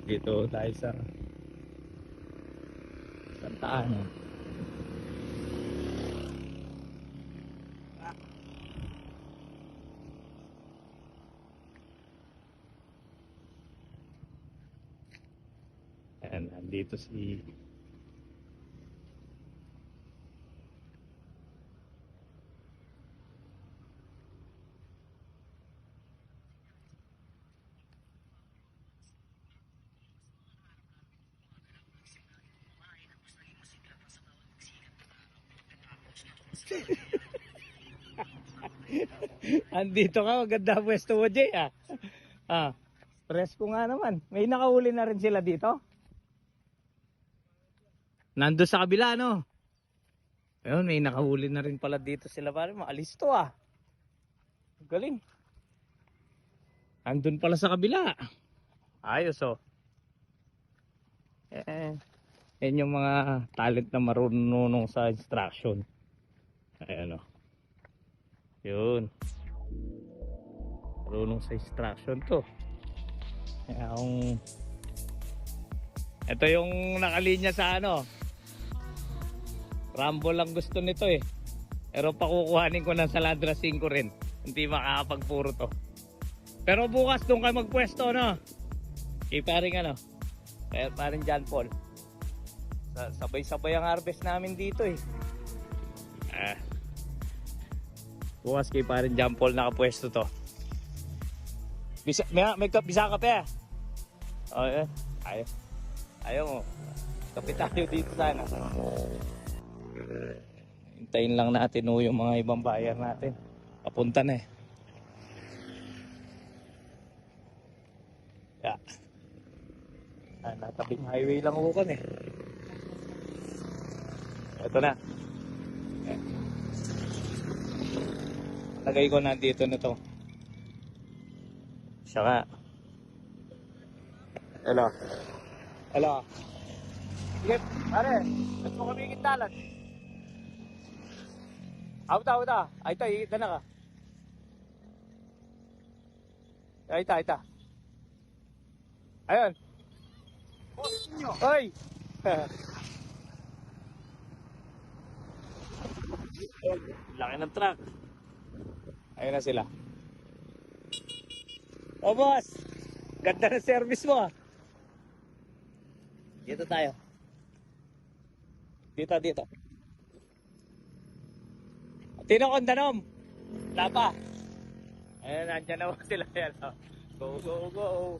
Dito tayo sa Santa Ana. Ayan, nandito si andito ka, maganda pwesto mo, Jay, ah. Ah, presko nga naman. May nakahuli na rin sila dito. Nando sa kabila, no? Ayun, may nakahuli na rin pala dito sila. Pare, maalis to, ah. Galing. Andun pala sa kabila. Ayos, oh. Yan yung mga talent na marunong sa instruction. Ayan, oh. Yun. Marunong sa instruction to. Ito yung nakalinya sa ano. Rumble lang gusto nito eh. Pero pakukuhanin ko ng Saladra 5 rin. Hindi makakapagpuro to. Pero bukas doon kayo magpwesto, no? Kaya paring ano. Kaya paring John Paul. Sabay-sabay ang harvest namin dito eh. Bukas kay paring John Paul nakapwesto to. May bisa ka pa. Oh, yeah. Ayaw mo. Kapit tayo dito sana. Hintayin lang natin yung mga ibang buyer natin. Papunta na eh. Yeah. Natabing highway lang ako kan eh. Ito na. Lagay ko na dito na to. Siya nga. Hello. Hello. Sige, pare. Ba't mo kami kintalan? Awta. Ay ta, higit na ka. Ay ta. Ayun. Boss nyo. Hoy! Laki ng truck. Ayun na sila. Oh boss! Ganda ng service mo ah. Dito tayo. Dito. Tino Kondanom. Lapa. Ayun, nandyan naman sila yan. Go.